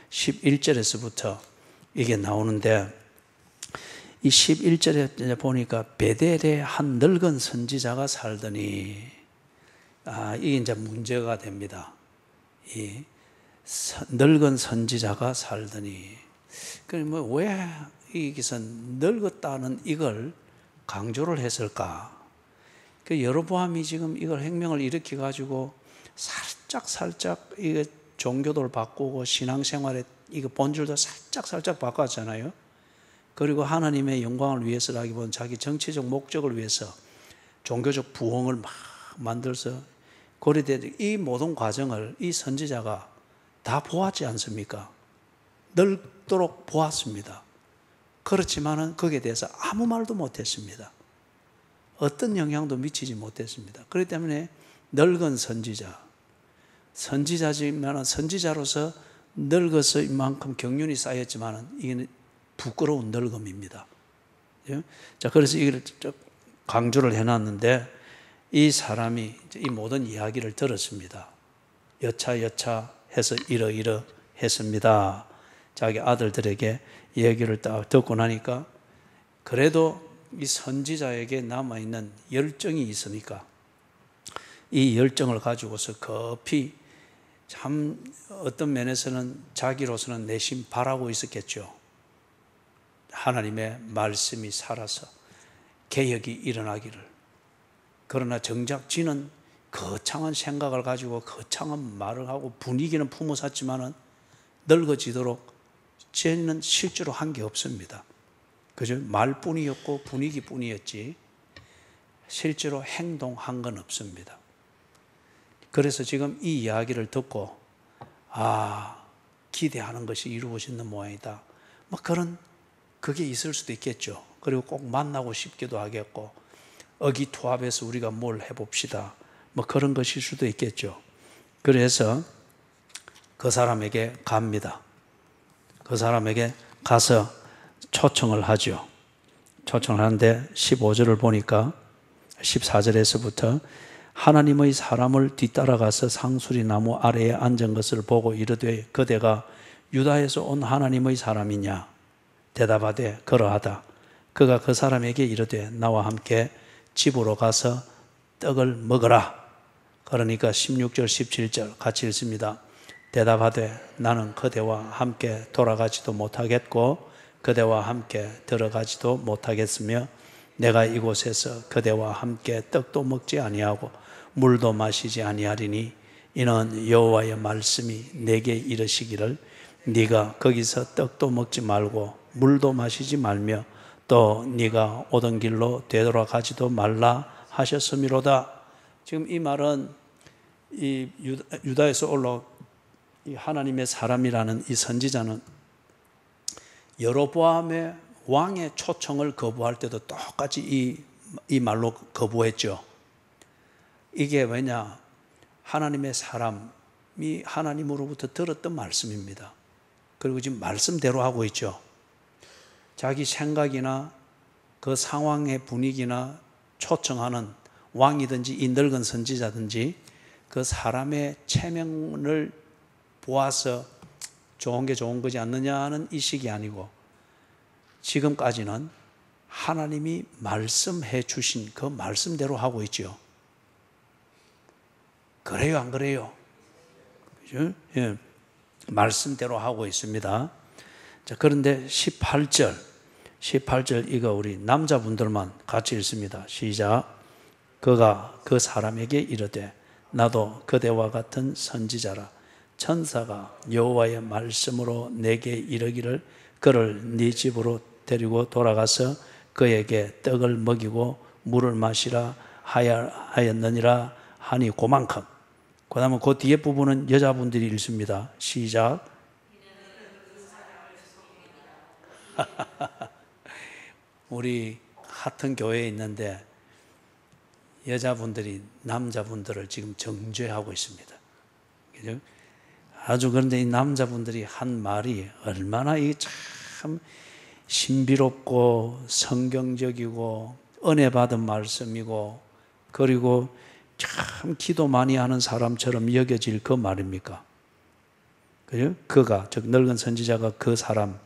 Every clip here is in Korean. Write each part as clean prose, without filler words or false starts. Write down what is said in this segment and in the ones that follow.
11절에서부터 이게 나오는데, 이 11절에 보니까 베델에 한 늙은 선지자가 살더니, 이게 이제 문제가 됩니다. 이 늙은 선지자가 살더니, 그럼 왜 여기서 늙었다는 이걸 강조를 했을까? 그 여로보암이 지금 이걸 혁명을 일으켜 가지고 살짝 이게 종교도를 바꾸고 신앙생활의 이거 본질도 살짝 바꿨잖아요. 그리고 하나님의 영광을 위해서라기보다는 자기 정치적 목적을 위해서 종교적 부흥을 막 만들어서 고려된 이 모든 과정을 이 선지자가 다 보았지 않습니까? 늙도록 보았습니다. 그렇지만은 거기에 대해서 아무 말도 못했습니다. 어떤 영향도 미치지 못했습니다. 그렇기 때문에 늙은 선지자지만 선지자로서 늙어서 이만큼 경륜이 쌓였지만은 이게 부끄러운 늙음입니다. 자, 그래서 이걸 강조를 해놨는데, 이 사람이 이 모든 이야기를 들었습니다. 여차 해서 이러 했습니다. 자기 아들들에게 얘기를 딱 듣고 나니까 그래도 이 선지자에게 남아있는 열정이 있으니까 이 열정을 가지고서 급히 참 어떤 면에서는 자기로서는 내심 바라고 있었겠죠. 하나님의 말씀이 살아서 개혁이 일어나기를. 그러나 정작 지는 거창한 생각을 가지고 거창한 말을 하고 분위기는 품어샀지만은 늙어지도록 쟤는 실제로 한 게 없습니다. 그죠? 말뿐이었고 분위기뿐이었지 실제로 행동한 건 없습니다. 그래서 지금 이 이야기를 듣고 기대하는 것이 이루어지는 모양이다. 뭐 그게 있을 수도 있겠죠. 그리고 꼭 만나고 싶기도 하겠고 의기투합해서 우리가 뭘 해봅시다. 뭐 그런 것일 수도 있겠죠. 그래서 그 사람에게 갑니다. 그 사람에게 가서 초청을 하죠. 초청을 하는데 15절을 보니까 14절에서부터 하나님의 사람을 뒤따라가서 상수리 나무 아래에 앉은 것을 보고 이르되 그대가 유다에서 온 하나님의 사람이냐? 대답하되 그러하다. 그가 그 사람에게 이르되 나와 함께 집으로 가서 떡을 먹으라. 그러니까 16절 17절 같이 읽습니다. 대답하되 나는 그대와 함께 돌아가지도 못하겠고 그대와 함께 들어가지도 못하겠으며 내가 이곳에서 그대와 함께 떡도 먹지 아니하고 물도 마시지 아니하리니 이는 여호와의 말씀이 내게 이르시기를 네가 거기서 떡도 먹지 말고 물도 마시지 말며 또 네가 오던 길로 되돌아가지도 말라 하셨음이로다. 지금 이 말은 이 유다에서 올라온 이 하나님의 사람이라는 이 선지자는 여로보암의 왕의 초청을 거부할 때도 똑같이 이 말로 거부했죠. 이게 왜냐? 하나님의 사람이 하나님으로부터 들었던 말씀입니다. 그리고 지금 말씀대로 하고 있죠. 자기 생각이나 그 상황의 분위기나 초청하는 왕이든지 이 늙은 선지자든지 그 사람의 체면을 보아서 좋은 게 좋은 거지 않느냐는 의식이 아니고 지금까지는 하나님이 말씀해 주신 그 말씀대로 하고 있죠. 그래요, 안 그래요? 그죠? 예. 말씀대로 하고 있습니다. 자, 그런데 18절 이거 우리 남자분들만 같이 읽습니다. 시작. 그가 그 사람에게 이르되 나도 그대와 같은 선지자라. 천사가 여호와의 말씀으로 내게 이르기를 그를 네 집으로 데리고 돌아가서 그에게 떡을 먹이고 물을 마시라 하였느니라 하니 그만큼. 그 다음에 그 뒤에 부분은 여자분들이 읽습니다. 시작. 우리 같은 교회에 있는데 여자분들이 남자분들을 지금 정죄하고 있습니다. 그죠? 아주 그런데 이 남자분들이 한 말이 얼마나 참 신비롭고 성경적이고 은혜 받은 말씀이고 그리고 참 기도 많이 하는 사람처럼 여겨질 그 말입니까? 그죠? 그가, 즉 늙은 선지자가 그 사람,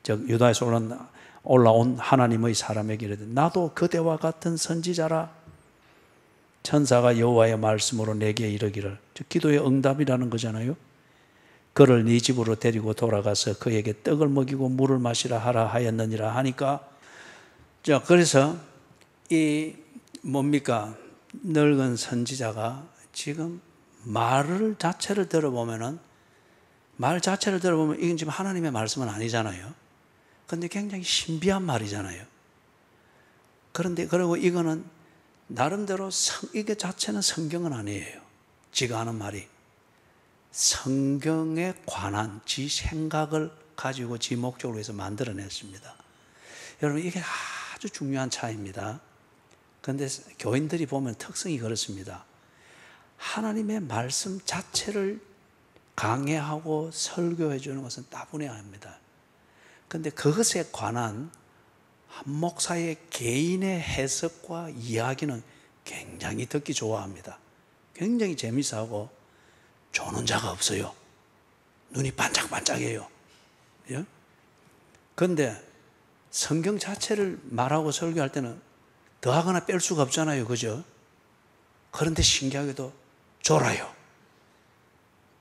즉 유다에서 올라온 하나님의 사람에게 이르되 나도 그대와 같은 선지자라. 천사가 여호와의 말씀으로 내게 이르기를, 즉 기도의 응답이라는 거잖아요. 그를 네 집으로 데리고 돌아가서 그에게 떡을 먹이고 물을 마시라 하라 하였느니라 하니까, 자, 그래서 이 뭡니까? 늙은 선지자가 지금 말 자체를 들어보면 이건 지금 하나님의 말씀은 아니잖아요. 그런데 굉장히 신비한 말이잖아요. 그런데 그리고 이거는 나름대로 이게 자체는 성경은 아니에요. 지가 하는 말이 성경에 관한 지 생각을 가지고 지 목적으로 해서 만들어냈습니다. 여러분, 이게 아주 중요한 차이입니다. 그런데 교인들이 보면 특성이 그렇습니다. 하나님의 말씀 자체를 강해하고 설교해 주는 것은 따분해야 합니다. 그런데 그것에 관한 한 목사의 개인의 해석과 이야기는 굉장히 듣기 좋아합니다. 굉장히 재미있어하고 조는 자가 없어요. 눈이 반짝반짝해요. 그런데 성경 자체를 말하고 설교할 때는 더하거나 뺄 수가 없잖아요. 그죠? 그런데 신기하게도 졸아요.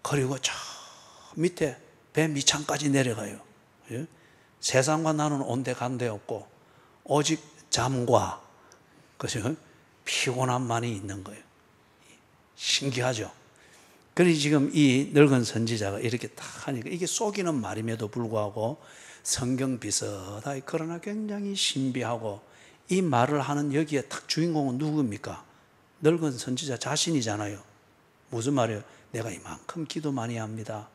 그리고 저 밑에 배 밑창까지 내려가요. 세상과 나는 온데간데 없고 오직 잠과 그죠? 피곤함만이 있는 거예요. 신기하죠? 그래서 지금 이 늙은 선지자가 이렇게 딱 하니까 이게 속이는 말임에도 불구하고 성경 비슷하게, 그러나 굉장히 신비하고, 이 말을 하는 여기에 딱 주인공은 누굽니까? 늙은 선지자 자신이잖아요. 무슨 말이에요? 내가 이만큼 기도 많이 합니다.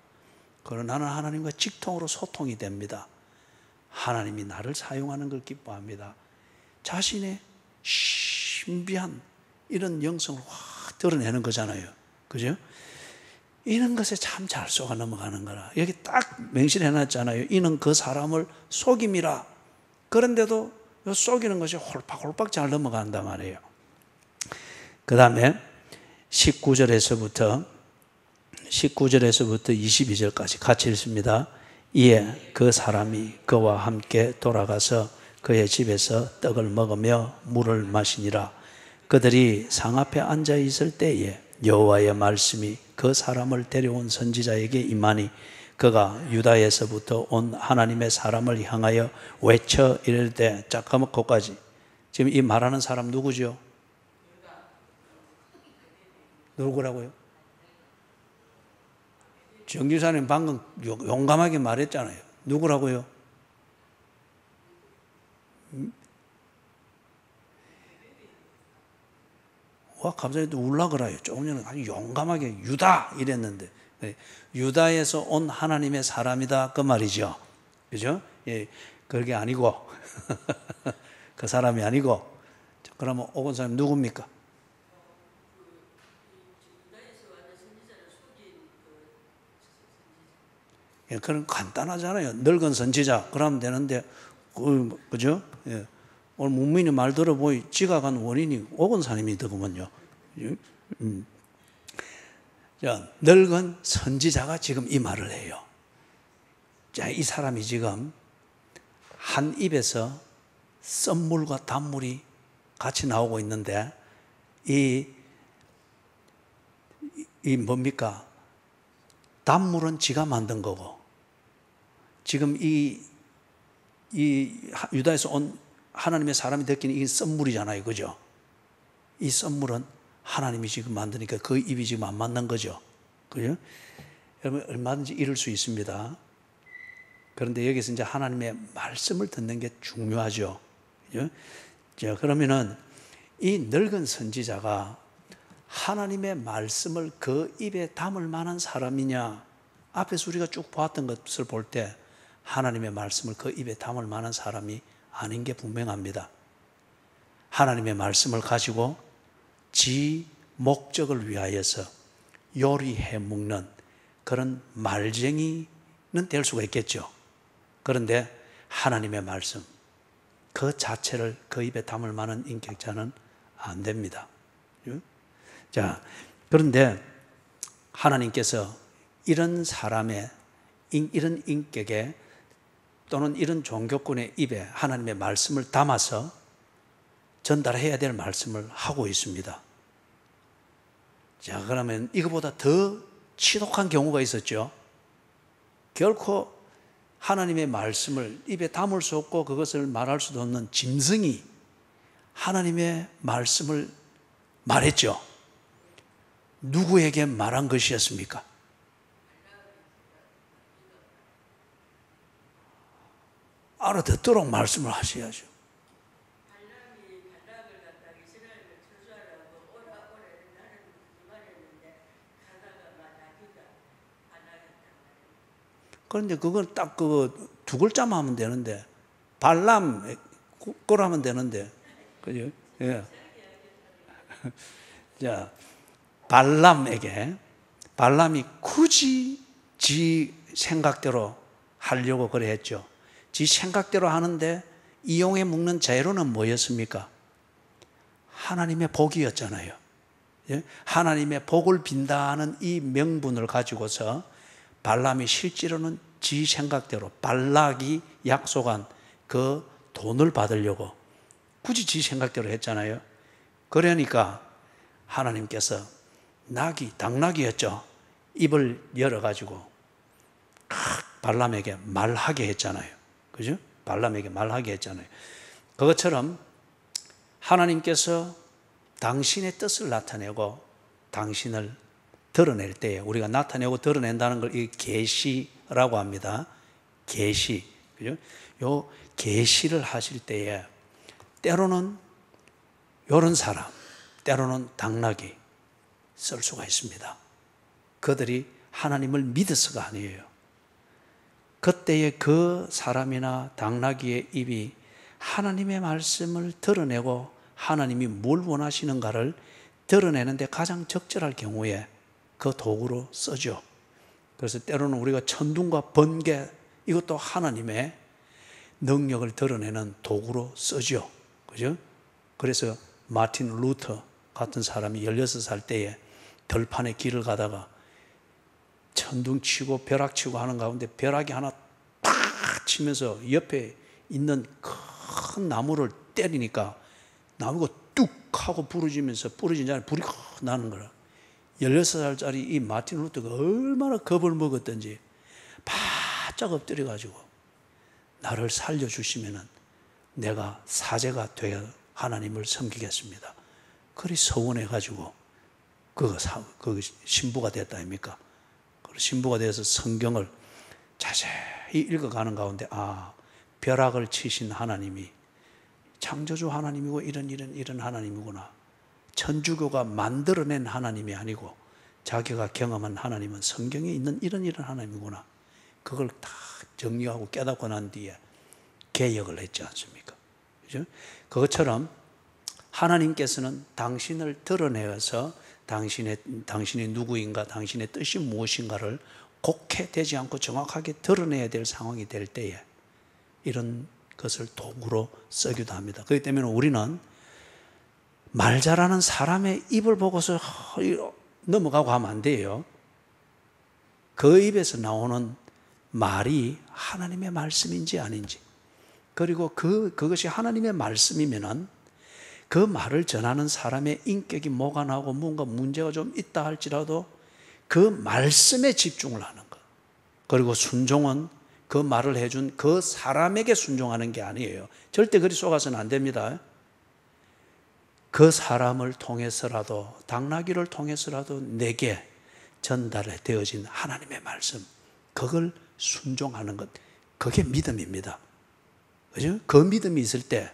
그러나 나는 하나님과 직통으로 소통이 됩니다. 하나님이 나를 사용하는 걸 기뻐합니다. 자신의 신비한 이런 영성을 확 드러내는 거잖아요. 그죠? 이런 것에 참 잘 속아 넘어가는 거라. 여기 딱 명시해 놨잖아요. 이는 그 사람을 속임이라. 그런데도 속이는 것이 홀빡홀빡 잘 넘어간단 말이에요. 그 다음에 19절에서부터 22절까지 같이 읽습니다. 이에 그 사람이 그와 함께 돌아가서 그의 집에서 떡을 먹으며 물을 마시니라. 그들이 상 앞에 앉아 있을 때에 여호와의 말씀이 그 사람을 데려온 선지자에게 임하니 그가 유다에서부터 온 하나님의 사람을 향하여 외쳐 이르되, 자, 거기까지. 지금 이 말하는 사람 누구죠? 누구라고요? 정지사님 방금 용감하게 말했잖아요. 누구라고요? 와, 갑자기 또 울라 그래요. 조금 전에 아주 용감하게 유다 이랬는데, 유다에서 온 하나님의 사람이다 그 말이죠. 그죠? 예, 그게 아니고 그 사람이 아니고, 그러면 오건 사람 누굽니까? 예, 그럼 간단하잖아요. 늙은 선지자 그러면 되는데, 그죠? 예. 오늘 문민이 말 들어보니 지각한 원인이 오건사님이 되구먼요. 자, 늙은 선지자가 지금 이 말을 해요. 자, 이 사람이 지금 한 입에서 썬물과 단물이 같이 나오고 있는데, 이 뭡니까? 단물은 지가 만든 거고, 지금 이 유다에서 온 하나님의 사람이 느끼는 이 썬물이잖아요. 그죠? 이 썬물은 하나님이 지금 만드니까 그 입이 지금 안 맞는 거죠. 그죠? 여러분, 얼마든지 이럴 수 있습니다. 그런데 여기서 이제 하나님의 말씀을 듣는 게 중요하죠. 그죠? 자, 그러면은 이 늙은 선지자가 하나님의 말씀을 그 입에 담을 만한 사람이냐? 앞에서 우리가 쭉 보았던 것을 볼 때 하나님의 말씀을 그 입에 담을 만한 사람이 아닌 게 분명합니다. 하나님의 말씀을 가지고 지 목적을 위하여서 요리해 먹는 그런 말쟁이는 될 수가 있겠죠. 그런데 하나님의 말씀 그 자체를 그 입에 담을 만한 인격자는 안 됩니다. 자, 그런데 하나님께서 이런 사람의 이런 인격에 또는 이런 종교권의 입에 하나님의 말씀을 담아서 전달해야 될 말씀을 하고 있습니다. 자, 그러면 이거보다 더 치독한 경우가 있었죠. 결코 하나님의 말씀을 입에 담을 수 없고 그것을 말할 수도 없는 짐승이 하나님의 말씀을 말했죠. 누구에게 말한 것이었습니까? 알아듣도록 말씀을 하셔야죠. 그런데 그건 딱 두 글자만 하면 되는데, 발람, 꼴하면 되는데, 그죠? 예. 자, 발람이 굳이 지 생각대로 하려고 그래 했죠. 지 생각대로 하는데 이용해 먹는 재료는 뭐였습니까? 하나님의 복이었잖아요. 예? 하나님의 복을 빈다는 이 명분을 가지고서 발람이 실제로는 지 생각대로 발락이 약속한 그 돈을 받으려고 굳이 지 생각대로 했잖아요. 그러니까 하나님께서 당나귀였죠. 입을 열어가지고 발람에게 말하게 했잖아요. 그죠? 발람에게 말하게 했잖아요. 그것처럼 하나님께서 당신의 뜻을 나타내고 당신을 드러낼 때에 우리가 나타내고 드러낸다는 걸 이 계시라고 합니다. 계시. 그죠? 요 계시를 하실 때에 때로는 요런 사람, 때로는 당나귀 쓸 수가 있습니다. 그들이 하나님을 믿어서가 아니에요. 그때에 그 사람이나 당나귀의 입이 하나님의 말씀을 드러내고 하나님이 뭘 원하시는가를 드러내는데 가장 적절할 경우에 그 도구로 쓰죠. 그래서 때로는 우리가 천둥과 번개, 이것도 하나님의 능력을 드러내는 도구로 쓰죠. 그죠? 그래서 마틴 루터 같은 사람이 16살 때에 들판에 길을 가다가 천둥 치고 벼락 치고 하는 가운데 벼락이 하나 팍 치면서 옆에 있는 큰 나무를 때리니까 나무가 뚝 하고 부러지면서 부러진 자리에 불이 나는 거라. 16살짜리 이 마틴 루터가 얼마나 겁을 먹었던지 바짝 엎드려가지고 나를 살려주시면 내가 사제가 되어 하나님을 섬기겠습니다. 그리 서원해가지고 그 신부가 됐다 아닙니까? 신부가 되어서 성경을 자세히 읽어가는 가운데 벼락을 치신 하나님이 창조주 하나님이고 이런 하나님이구나. 천주교가 만들어낸 하나님이 아니고 자기가 경험한 하나님은 성경에 있는 이런 하나님이구나. 그걸 다 정리하고 깨닫고 난 뒤에 개혁을 했지 않습니까? 그죠? 그것처럼 하나님께서는 당신을 드러내어서 당신이 누구인가, 당신의 뜻이 무엇인가를 곡해 되지 않고 정확하게 드러내야 될 상황이 될 때에 이런 것을 도구로 쓰기도 합니다. 그렇기 때문에 우리는 말 잘하는 사람의 입을 보고서 넘어가고 하면 안 돼요. 그 입에서 나오는 말이 하나님의 말씀인지 아닌지, 그리고 그것이 하나님의 말씀이면은 그 말을 전하는 사람의 인격이 뭐가 나고 뭔가 문제가 좀 있다 할지라도 그 말씀에 집중을 하는 것. 그리고 순종은 그 말을 해준 그 사람에게 순종하는 게 아니에요. 절대 그리 속아서는 안 됩니다. 그 사람을 통해서라도, 당나귀를 통해서라도 내게 전달해 되어진 하나님의 말씀, 그걸 순종하는 것, 그게 믿음입니다. 그죠? 그 믿음이 있을 때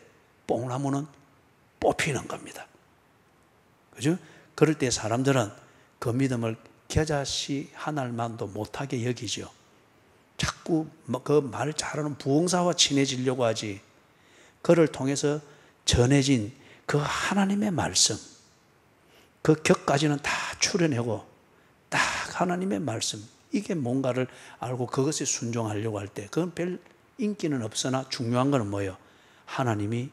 뽕나무는 뽑히는 겁니다. 그죠? 그럴 때 사람들은 그 믿음을 겨자씨 하나만도 못하게 여기죠. 자꾸 그 말 잘하는 부흥사와 친해지려고 하지. 그를 통해서 전해진 그 하나님의 말씀, 그 격까지는 다 추려내고 딱 하나님의 말씀, 이게 뭔가를 알고 그것에 순종하려고 할 때 그건 별 인기는 없으나 중요한 건 뭐예요? 하나님이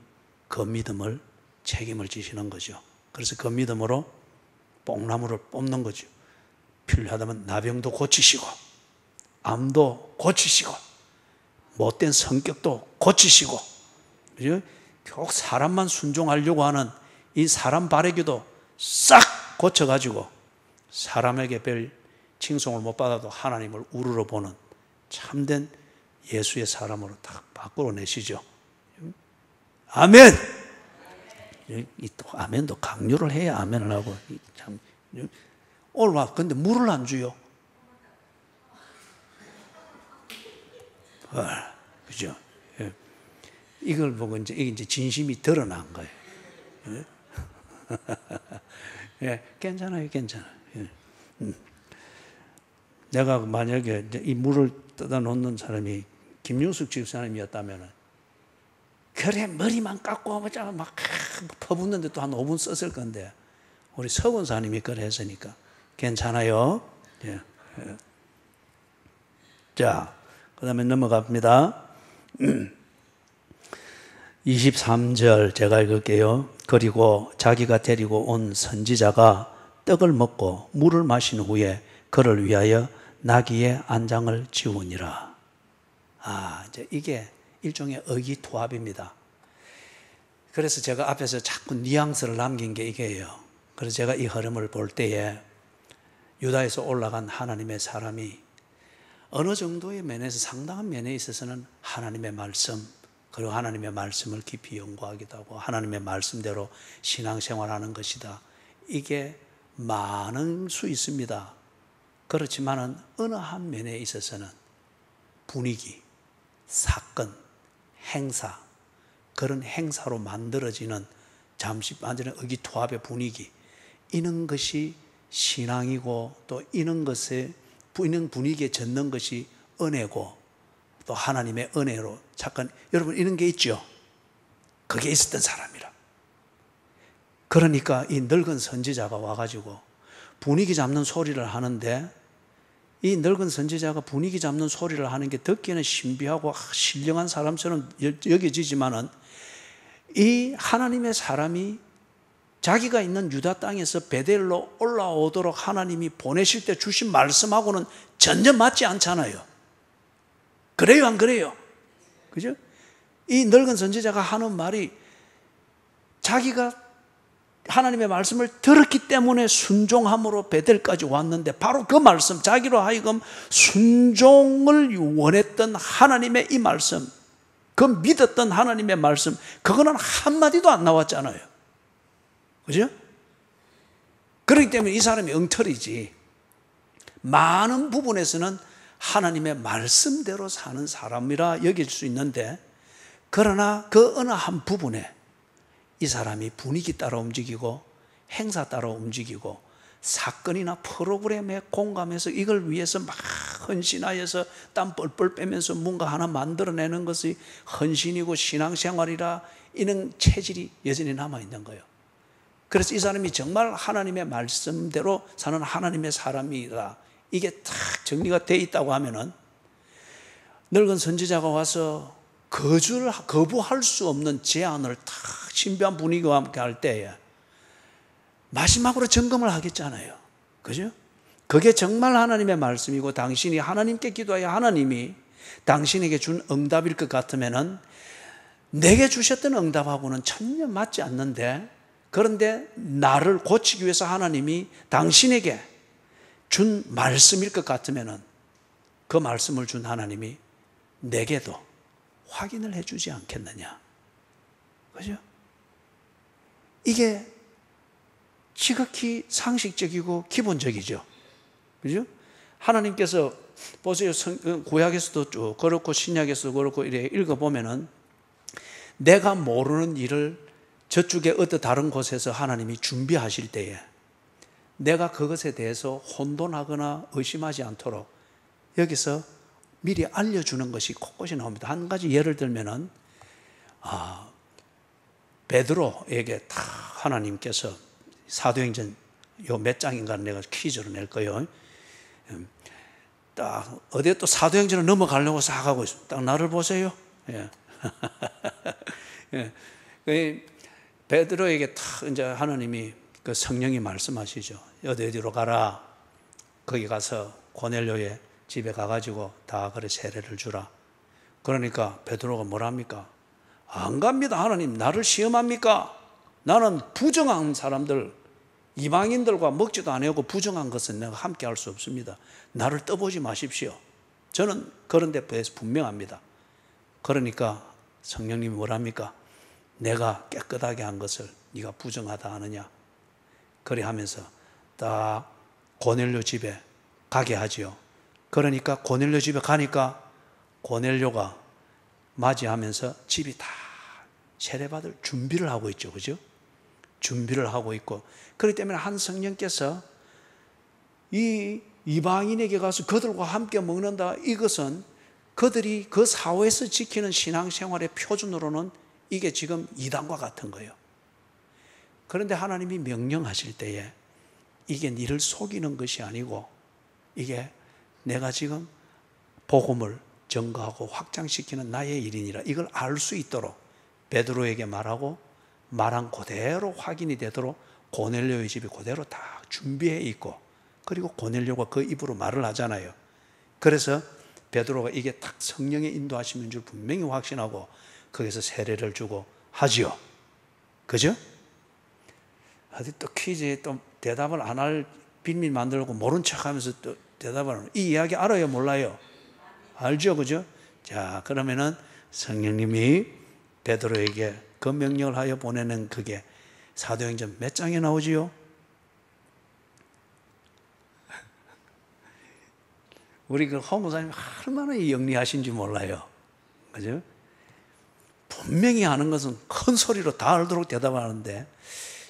그 믿음을 책임을 지시는 거죠. 그래서 그 믿음으로 뽕나무를 뽑는 거죠. 필요하다면 나병도 고치시고 암도 고치시고 못된 성격도 고치시고, 그죠? 결국 사람만 순종하려고 하는 이 사람 바라기도 싹 고쳐가지고 사람에게 별 칭송을 못 받아도 하나님을 우러러 보는 참된 예수의 사람으로 딱 바꾸어내시죠. 아멘! 또 아멘도 강요를 해야 아멘을 하고. 참, 오늘 와, 근데 물을 안 주요. 그죠? 예. 이걸 보고 이제 진심이 드러난 거예요. 예? 예, 괜찮아요, 괜찮아요. 예. 내가 만약에 이 물을 떠다 놓는 사람이 김용숙 집사님이었다면, 그래, 머리만 깎고 막 퍼붓는데 또 한 5분 썼을 건데, 우리 서원사님이 그래 했으니까 괜찮아요. 예. 예. 자, 그 다음에 넘어갑니다. 23절 제가 읽을게요. 그리고 자기가 데리고 온 선지자가 떡을 먹고 물을 마신 후에 그를 위하여 나귀의 안장을 지우니라. 이제 이게 일종의 의기투합입니다. 그래서 제가 앞에서 자꾸 뉘앙스를 남긴 게 이게예요. 그래서 제가 이 흐름을 볼 때에 유다에서 올라간 하나님의 사람이 어느 정도의 면에서, 상당한 면에 있어서는 하나님의 말씀, 그리고 하나님의 말씀을 깊이 연구하기도 하고 하나님의 말씀대로 신앙생활하는 것이다, 이게 많은 수 있습니다. 그렇지만은 어느 한 면에 있어서는 분위기, 사건, 행사, 그런 행사로 만들어지는 잠시 완전히 의기투합의 분위기, 이런 것이 신앙이고, 또 이런 분위기에 젖는 것이 은혜고, 또 하나님의 은혜로 잠깐, 여러분 이런 게 있죠. 그게 있었던 사람이라. 그러니까 이 늙은 선지자가 와가지고 분위기 잡는 소리를 하는데, 이 늙은 선지자가 분위기 잡는 소리를 하는 게 듣기에는 신비하고 신령한 사람처럼 여겨지지만은, 이 하나님의 사람이 자기가 있는 유다 땅에서 베델로 올라오도록 하나님이 보내실 때 주신 말씀하고는 전혀 맞지 않잖아요. 그래요, 안 그래요? 그죠? 이 늙은 선지자가 하는 말이, 자기가 하나님의 말씀을 들었기 때문에 순종함으로 베델까지 왔는데, 바로 그 말씀, 자기로 하여금 순종을 원했던 하나님의 이 말씀, 그 믿었던 하나님의 말씀, 그거는 한마디도 안 나왔잖아요. 그죠? 그렇기 때문에 이 사람이 엉터리지, 많은 부분에서는 하나님의 말씀대로 사는 사람이라 여길 수 있는데, 그러나 그 어느 한 부분에 이 사람이 분위기 따라 움직이고 행사 따라 움직이고 사건이나 프로그램에 공감해서 이걸 위해서 막 헌신하여서 땀 뻘뻘 빼면서 뭔가 하나 만들어내는 것이 헌신이고 신앙생활이라, 이런 체질이 여전히 남아있는 거예요. 그래서 이 사람이 정말 하나님의 말씀대로 사는 하나님의 사람이라, 이게 딱 정리가 돼 있다고 하면은, 늙은 선지자가 와서 거부할 수 없는 제안을 탁 신비한 분위기와 함께 할 때에 마지막으로 점검을 하겠잖아요. 그죠? 그게 정말 하나님의 말씀이고 당신이 하나님께 기도하여 하나님이 당신에게 준 응답일 것 같으면은, 내게 주셨던 응답하고는 전혀 맞지 않는데, 그런데 나를 고치기 위해서 하나님이 당신에게 준 말씀일 것 같으면은, 그 말씀을 준 하나님이 내게도 확인을 해주지 않겠느냐. 그죠? 이게 지극히 상식적이고 기본적이죠. 그죠? 하나님께서 보세요. 구약에서도 쭉 그렇고 신약에서도 그렇고 이래 읽어보면은, 내가 모르는 일을 저쪽에 어떤 다른 곳에서 하나님이 준비하실 때에 내가 그것에 대해서 혼돈하거나 의심하지 않도록 여기서 미리 알려주는 것이 곳곳이 나옵니다. 한 가지 예를 들면은, 베드로에게 다 하나님께서 사도행전 요 몇 장인가 내가 퀴즈로 낼 거예요. 딱 어디에 또 사도행전을 넘어가려고 생각하고 있습니다. 딱 나를 보세요. 예. 예. 베드로에게 딱 이제 하나님이 성령이 말씀하시죠. 어디로 가라. 거기 가서 고넬료의 집에 가가지고 다 그래 세례를 주라. 그러니까 베드로가 뭐랍니까? 안 갑니다. 하나님 나를 시험합니까? 나는 부정한 사람들, 이방인들과 먹지도 아니하고 부정한 것은 내가 함께 할 수 없습니다. 나를 떠보지 마십시오. 저는 그런 데 대해서 분명합니다. 그러니까 성령님이 뭐랍니까? 내가 깨끗하게 한 것을 네가 부정하다 하느냐? 그래 하면서 딱 고넬료 집에 가게 하지요. 그러니까 고넬료 집에 가니까 고넬료가 맞이하면서 집이 다 세례받을 준비를 하고 있죠. 그죠? 준비를 하고 있고, 그렇기 때문에 한 성령께서 이 이방인에게 가서 그들과 함께 먹는다, 이것은 그들이 그 사회에서 지키는 신앙생활의 표준으로는 이게 지금 이단과 같은 거예요. 그런데 하나님이 명령하실 때에 이게 니를 속이는 것이 아니고 이게 내가 지금 복음을 증거하고 확장시키는 나의 일이니라, 이걸 알 수 있도록 베드로에게 말하고 말한 그대로 확인이 되도록 고넬료의 집이 그대로 다 준비해 있고, 그리고 고넬료가 그 입으로 말을 하잖아요. 그래서 베드로가 이게 딱 성령의 인도하심인 줄 분명히 확신하고 거기서 세례를 주고 하지요. 그죠? 어디 또 퀴즈에 또 대답을 안 할 빈민 만들고 모른 척하면서 또 대답을 하는, 이 이야기 알아요, 몰라요? 알죠, 그죠? 자, 그러면은 성령님이 베드로에게 그 명령을 하여 보내는 그게 사도행전 몇 장에 나오지요? 우리 그 허무사님 얼마나 영리하신지 몰라요. 그죠? 분명히 아는 것은 큰 소리로 다 알도록 대답을 하는데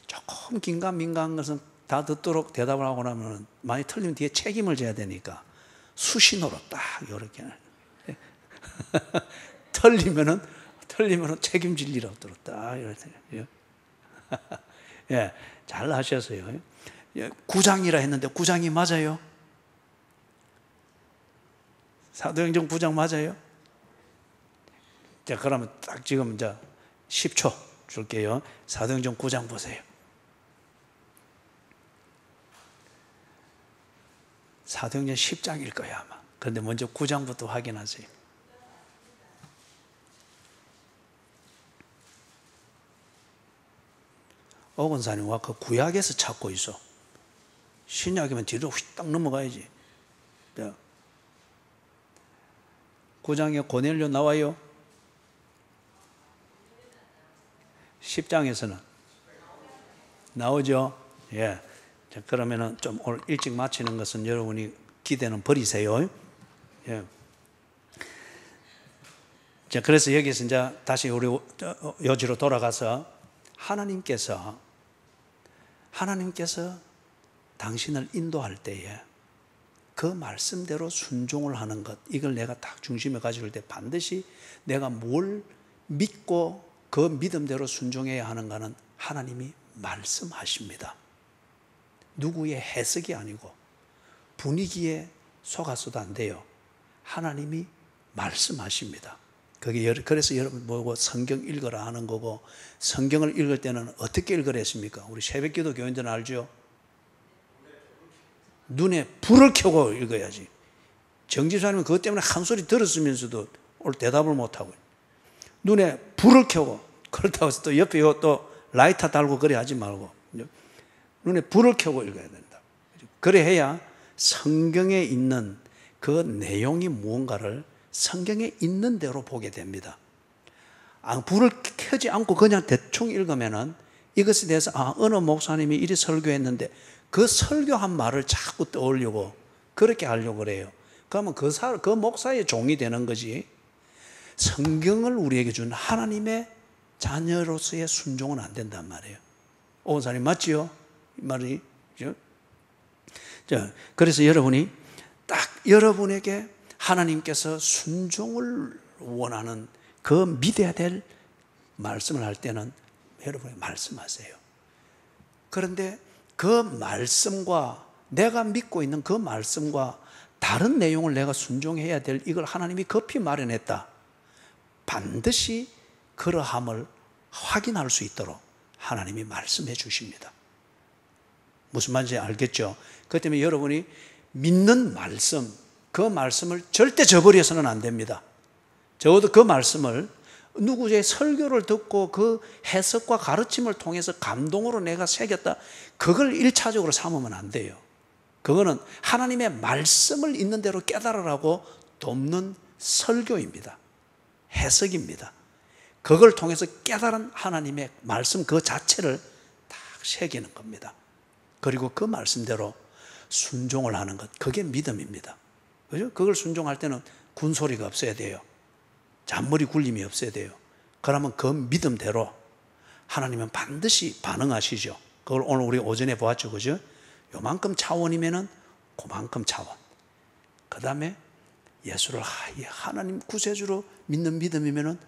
조금 긴가민가한 것은 다 듣도록 대답을 하고 나면 많이 틀리면 뒤에 책임을 져야 되니까 수신호로 딱 이렇게 틀리면은 책임질 일 없도록 딱 이렇게. 예, 잘 하셨어요. 9장이라 했는데 9장이 맞아요? 사도행전 9장 맞아요? 자, 그러면 딱 지금 이제 10초 줄게요. 사도행전 9장 보세요. 사도행전 10장일 거예요, 아마. 그런데 먼저 9장부터 확인하세요. 오건사님 와 그 구약에서 찾고 있어. 신약이면 뒤로 휘딱 넘어가야지. 9장에 고넬료 나와요? 10장에서는 나오죠? 예. 자, 그러면은 좀 오늘 일찍 마치는 것은 여러분이 기대는 버리세요. 예. 자, 그래서 여기서 이제 다시 우리 요지로 돌아가서 하나님께서 당신을 인도할 때에 그 말씀대로 순종을 하는 것, 이걸 내가 딱 중심에 가지고 때 반드시 내가 뭘 믿고 그 믿음대로 순종해야 하는가는 하나님이 말씀하십니다. 누구의 해석이 아니고 분위기에 속아서도 안 돼요. 하나님이 말씀하십니다. 그래서 여러분 보고 성경 읽어라 하는 거고, 성경을 읽을 때는 어떻게 읽으라 했습니까? 우리 새벽기도 교인들은 알죠? 눈에 불을 켜고 읽어야지. 정집사님은 그것 때문에 한 소리 들었으면서도 오늘 대답을 못하고, 눈에 불을 켜고, 그렇다고 해서 또 옆에 또 라이터 달고 그래 하지 말고 눈에 불을 켜고 읽어야 된다. 그래 해야 성경에 있는 그 내용이 무언가를 성경에 있는 대로 보게 됩니다. 불을 켜지 않고 그냥 대충 읽으면은 이것에 대해서 어느 목사님이 이리 설교했는데 그 설교한 말을 자꾸 떠올리고 그렇게 하려고 그래요. 그러면 그 목사의 종이 되는 거지. 성경을 우리에게 준 하나님의 자녀로서의 순종은 안 된단 말이에요. 오은사님 맞지요? 이 말이. 자, 그래서 여러분이 딱 여러분에게 하나님께서 순종을 원하는 그 믿어야 될 말씀을 할 때는 여러분이 말씀하세요. 그런데 그 말씀과 내가 믿고 있는 그 말씀과 다른 내용을 내가 순종해야 될 이걸 하나님이 급히 마련했다. 반드시 그러함을 확인할 수 있도록 하나님이 말씀해 주십니다. 무슨 말인지 알겠죠? 그 때문에 여러분이 믿는 말씀, 그 말씀을 절대 저버려서는 안 됩니다. 적어도 그 말씀을 누구의 설교를 듣고 그 해석과 가르침을 통해서 감동으로 내가 새겼다, 그걸 1차적으로 삼으면 안 돼요. 그거는 하나님의 말씀을 있는 대로 깨달으라고 돕는 설교입니다. 해석입니다. 그걸 통해서 깨달은 하나님의 말씀 그 자체를 딱 새기는 겁니다. 그리고 그 말씀대로 순종을 하는 것, 그게 믿음입니다. 그죠? 그걸 순종할 때는 군소리가 없어야 돼요. 잔머리 굴림이 없어야 돼요. 그러면 그 믿음대로 하나님은 반드시 반응하시죠. 그걸 오늘 우리 오전에 보았죠. 그죠? 요만큼 차원이면은 그만큼 차원. 그 다음에 예수를 하나님 구세주로 믿는 믿음이면은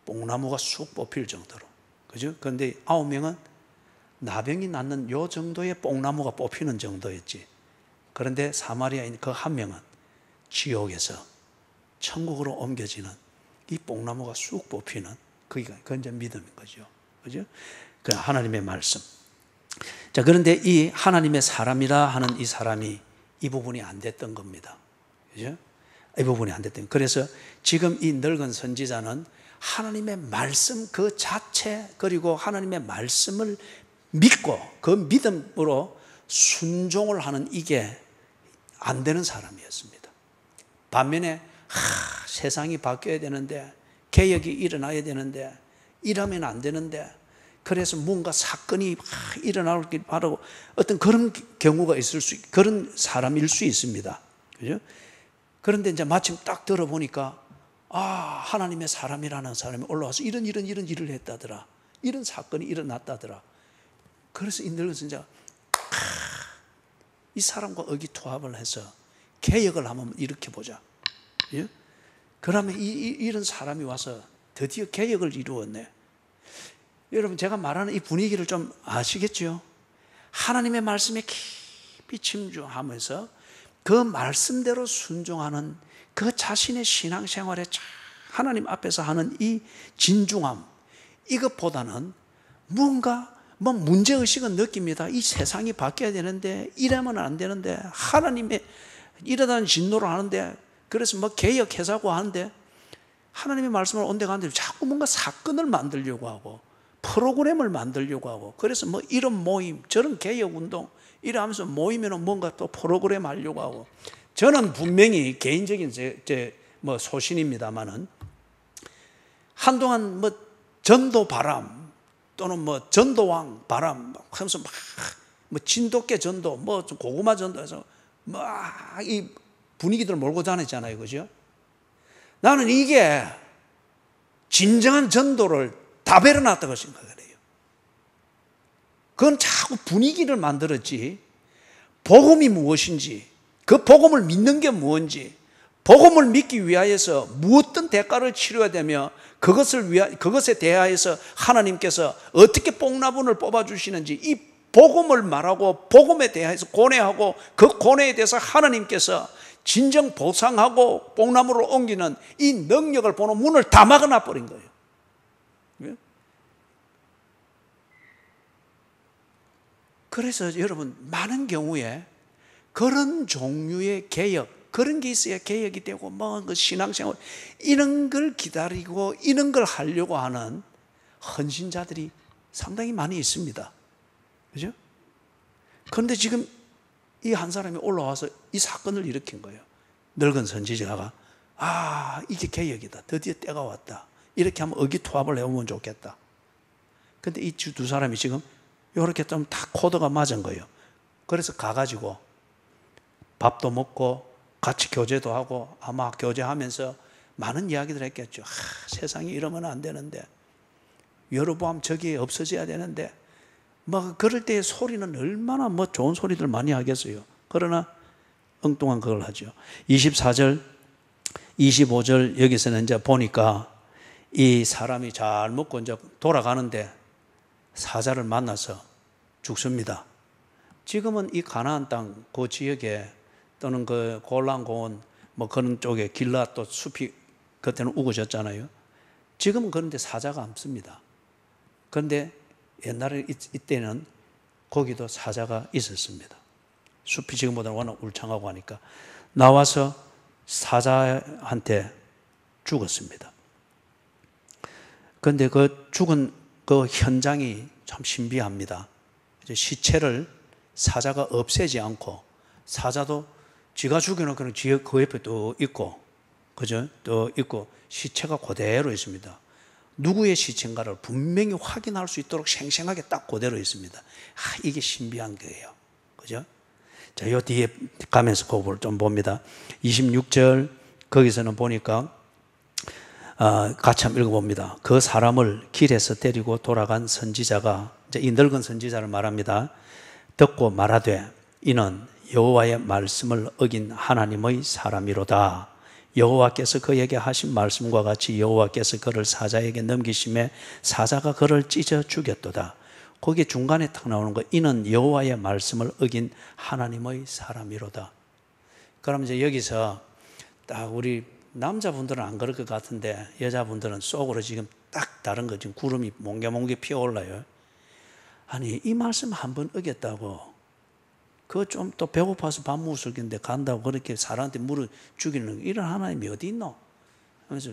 뽕나무가 쑥 뽑힐 정도로. 그죠? 그런데 9명은 나병이 낫는 요 정도의 뽕나무가 뽑히는 정도였지. 그런데 사마리아인 그 한 명은 지옥에서 천국으로 옮겨지는 이 뽕나무가 쑥 뽑히는, 그건 이제 믿음인 거죠. 그죠? 그 하나님의 말씀. 자, 그런데 이 하나님의 사람이라 하는 이 사람이 이 부분이 안 됐던 겁니다. 그죠? 이 부분이 안 됐던. 그래서 지금 이 늙은 선지자는 하나님의 말씀 그 자체, 그리고 하나님의 말씀을 믿고 그 믿음으로 순종을 하는 이게 안 되는 사람이었습니다. 반면에 세상이 바뀌어야 되는데, 개혁이 일어나야 되는데, 이러면 안 되는데, 그래서 뭔가 사건이 일어나길 바라고 어떤 그런 경우가 있을 수, 그런 사람일 수 있습니다. 그죠? 그런데 이제 마침 딱 들어보니까 하나님의 사람이라는 사람이 올라와서 이런 일을 했다더라. 이런 사건이 일어났다더라. 그래서 이 늙은 선지자가 이 사람과 의기투합을 해서 개혁을 한번 일으켜보자. 예? 그러면 이런 사람이 와서 드디어 개혁을 이루었네. 여러분, 제가 말하는 이 분위기를 좀 아시겠죠? 하나님의 말씀에 깊이 침투하면서 그 말씀대로 순종하는 그 자신의 신앙생활에 하나님 앞에서 하는 이 진중함, 이것보다는 뭔가 문제의식은 느낍니다. 이 세상이 바뀌어야 되는데, 이러면 안 되는데, 하나님의 이러다는 진노를 하는데, 그래서 개혁해자고 하는데, 하나님의 말씀을 온데간데 자꾸 뭔가 사건을 만들려고 하고, 프로그램을 만들려고 하고, 그래서 이런 모임, 저런 개혁운동, 이러면서 모이면 뭔가 또 프로그램 하려고 하고. 저는 분명히 개인적인 제 소신입니다만은, 한동안 전도 바람, 또는 전도왕 바람 하면서 진돗개 전도, 고구마 전도해서 이 분위기들을 몰고 다녔잖아요. 그죠? 나는 이게 진정한 전도를 다 베려놨다고 생각을 해요. 그건 자꾸 분위기를 만들었지, 복음이 무엇인지, 그 복음을 믿는 게 무엇인지, 복음을 믿기 위하여서 무엇든 대가를 치러야 되며, 그것에 대하여서 하나님께서 어떻게 뽕나무를 뽑아주시는지, 이 복음을 말하고 복음에 대해서 고뇌하고, 그 고뇌에 대해서 하나님께서 진정 보상하고 뽕나무를 옮기는 이 능력을 보는 문을 다 막아놔 버린 거예요. 그래서 여러분, 많은 경우에 그런 종류의 개혁, 그런 게 있어야 개혁이 되고, 그 신앙생활, 이런 걸 기다리고 이런 걸 하려고 하는 헌신자들이 상당히 많이 있습니다. 그죠? 그런데 지금 이 한 사람이 올라와서 이 사건을 일으킨 거예요. 늙은 선지자가 이게 개혁이다, 드디어 때가 왔다, 이렇게 한번 의기투합을 해보면 좋겠다. 근데 이 두 사람이 지금 이렇게 좀 다 코드가 맞은 거예요. 그래서 가가지고 밥도 먹고 같이 교제도 하고, 아마 교제하면서 많은 이야기들 했겠죠. 세상이 이러면 안 되는데, 여로보암 저기 없어져야 되는데, 그럴 때 소리는 얼마나 좋은 소리들 많이 하겠어요. 그러나 엉뚱한 그걸 하죠. 24절, 25절 여기서는 이제 보니까 이 사람이 잘 먹고 이제 돌아가는데 사자를 만나서 죽습니다. 지금은 이 가나안 땅 그 지역에, 또는 그 골란고원 그런 쪽에 길라 또 숲이 그때는 우거졌잖아요. 지금은 그런데 사자가 없습니다. 그런데 옛날에 이때는 거기도 사자가 있었습니다. 숲이 지금보다 워낙 울창하고 하니까 나와서 사자한테 죽었습니다. 그런데 그 죽은 그 현장이 참 신비합니다. 시체를 사자가 없애지 않고, 사자도 지가 죽여놓고는 그 옆에 또 있고, 그죠? 또 있고, 시체가 그대로 있습니다. 누구의 시체인가를 분명히 확인할 수 있도록 생생하게 딱 그대로 있습니다. 이게 신비한 거예요. 그죠? 자, 요 뒤에 가면서 그걸 좀 봅니다. 26절, 거기서는 보니까, 같이 한번 읽어봅니다. 그 사람을 길에서 데리고 돌아간 선지자가, 이제 이 늙은 선지자를 말합니다. 듣고 말하되, 이는 여호와의 말씀을 어긴 하나님의 사람이로다. 여호와께서 그에게 하신 말씀과 같이 여호와께서 그를 사자에게 넘기심에 사자가 그를 찢어 죽였도다. 거기에 중간에 딱 나오는 거, 이는 여호와의 말씀을 어긴 하나님의 사람이로다. 그럼 이제 여기서 딱 우리 남자분들은 안 그럴 것 같은데 여자분들은 속으로 지금 딱 다른 거, 지금 구름이 몽게몽게 피어올라요. 아니, 이 말씀 한번 어겼다고, 그거 좀 또 배고파서 밥 먹을 건데 간다고 그렇게 사람한테 물어 죽이는, 이런 하나님이 어디 있노? 그래서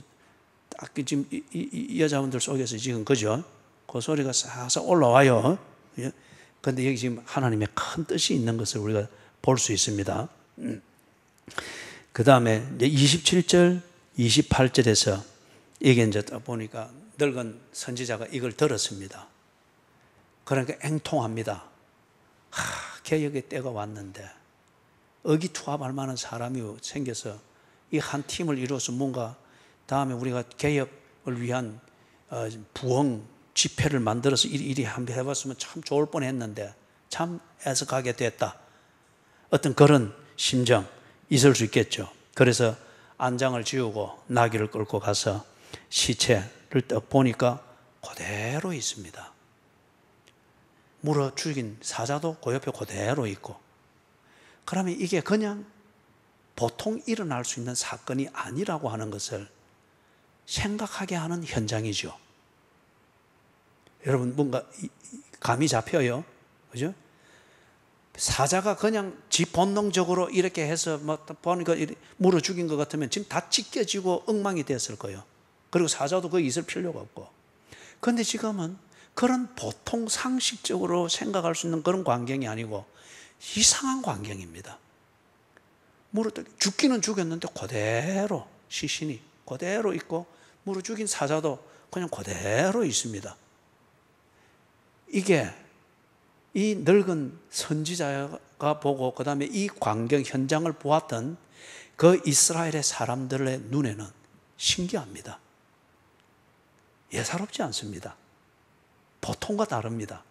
딱 지금 이 여자분들 속에서 지금, 그죠? 그 소리가 싹싹 올라와요. 그런데 여기 지금 하나님의 큰 뜻이 있는 것을 우리가 볼 수 있습니다. 그 다음에 27절, 28절에서 이게 이제 보니까 늙은 선지자가 이걸 들었습니다. 그러니까 행통합니다. 개혁의 때가 왔는데 의기투합할 만한 사람이 생겨서 이 한 팀을 이루어서 뭔가 다음에 우리가 개혁을 위한 부흥 집회를 만들어서 이리 한번 해봤으면 참 좋을 뻔했는데 참 애석하게 됐다. 어떤 그런 심정 있을 수 있겠죠. 그래서 안장을 지우고 나귀를 끌고 가서 시체를 딱 보니까 그대로 있습니다. 물어 죽인 사자도 그 옆에 그대로 있고. 그러면 이게 그냥 보통 일어날 수 있는 사건이 아니라고 하는 것을 생각하게 하는 현장이죠. 여러분, 뭔가 감이 잡혀요. 그죠? 사자가 그냥 지 본능적으로 이렇게 해서 보니까 물어 죽인 것 같으면 지금 다 찢겨지고 엉망이 됐을 거예요. 그리고 사자도 거기 있을 필요가 없고. 그런데 지금은 그런 보통 상식적으로 생각할 수 있는 그런 광경이 아니고 이상한 광경입니다. 죽기는 죽였는데 그대로 시신이 그대로 있고, 물어 죽인 사자도 그냥 그대로 있습니다. 이게 이 늙은 선지자가 보고 그 다음에 이 광경 현장을 보았던 그 이스라엘의 사람들의 눈에는 신기합니다. 예사롭지 않습니다. 보통과 다릅니다.